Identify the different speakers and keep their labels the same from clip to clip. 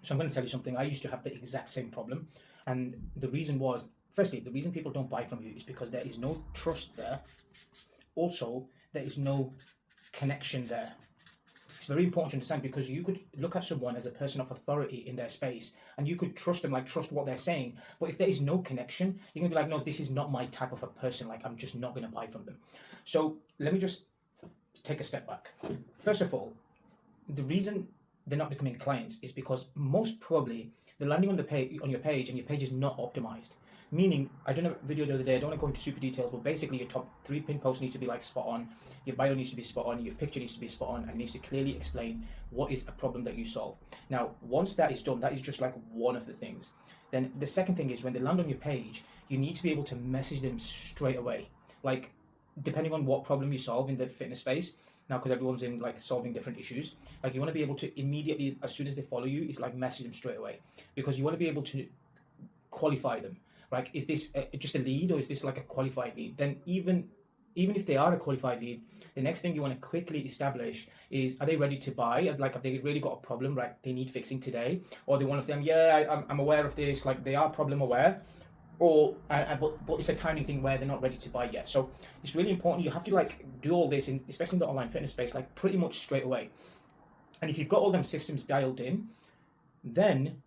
Speaker 1: So I'm going to tell you something. I used to have the exact same problem, and the reason was, firstly, the reason people don't buy from you is because there is no trust there. Also, there is no connection there. It's very important to understand, because you could look at someone as a person of authority in their space and you could trust them, like trust what they're saying. But if there is no connection, you're gonna be like, no, this is not my type of a person. Like, I'm just not gonna buy from them. So let me just take a step back. First of all, the reason they're not becoming clients is because most probably they're landing on the page, on your page, and your page is not optimized. Meaning, I done a video the other day. I don't want to go into super details, but basically your top 3 pin posts need to be like spot on. Your bio needs to be spot on. Your picture needs to be spot on, and needs to clearly explain what is a problem that you solve. Now, once that is done, that is just like one of the things. Then the second thing is, when they land on your page, you need to be able to message them straight away. Like, depending on what problem you solve in the fitness space, now, because everyone's in like solving different issues, like you want to be able to immediately, as soon as they follow you, is like message them straight away, because you want to be able to qualify them. Like, is this just a lead, or is this like a qualified lead? Then even if they are a qualified lead, the next thing you want to quickly establish is, are they ready to buy? Like, have they really got a problem, right? They need fixing today, or they one of them, yeah, I'm aware of this, like they are problem aware, or but it's a tiny thing where they're not ready to buy yet. So it's really important. You have to like do all this, in especially in the online fitness space, like pretty much straight away. And if you've got all them systems dialed in, then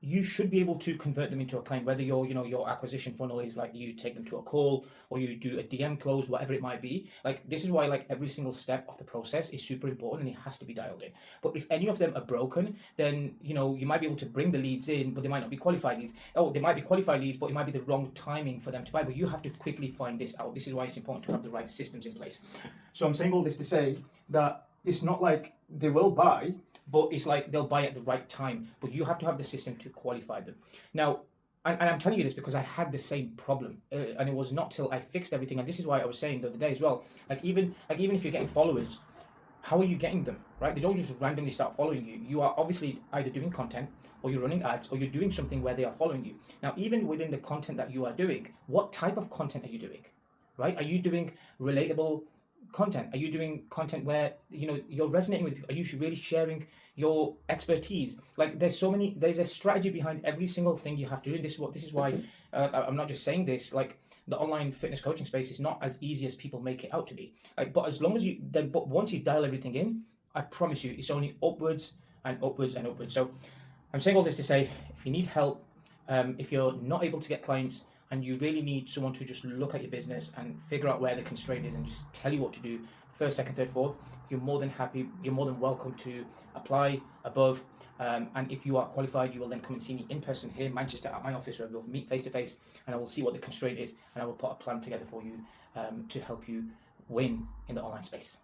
Speaker 1: you should be able to convert them into a client, whether your acquisition funnel is like you take them to a call, or you do a DM close, whatever it might be. Like, this is why like every single step of the process is super important, and it has to be dialed in. But if any of them are broken, then you might be able to bring the leads in, but they might not be qualified leads. Oh, they might be qualified leads, but it might be the wrong timing for them to buy. But you have to quickly find this out. This is why it's important to have the right systems in place. So I'm saying all this to say that it's not like they will buy, but it's like they'll buy at the right time. But you have to have the system to qualify them. Now, and I'm telling you this because I had the same problem, and it was not till I fixed everything. And this is why I was saying the other day as well. Even if you're getting followers, how are you getting them, right? They don't just randomly start following you. You are obviously either doing content, or you're running ads, or you're doing something where they are following you. Now, even within the content that you are doing, what type of content are you doing, right? Are you doing relatable content? Are you doing content where you're resonating with people? Are you really sharing your expertise? Like, there's a strategy behind every single thing you have to do. And this is why I'm not just saying this. Like, the online fitness coaching space is not as easy as people make it out to be. Like, but as long as but once you dial everything in, I promise you, it's only upwards and upwards and upwards. So I'm saying all this to say, if you need help, if you're not able to get clients, and you really need someone to just look at your business and figure out where the constraint is and just tell you what to do, first, second, third, fourth, you're more than welcome to apply above. And if you are qualified, you will then come and see me in person here in Manchester at my office, where we'll meet face to face, and I will see what the constraint is, and I will put a plan together for you to help you win in the online space.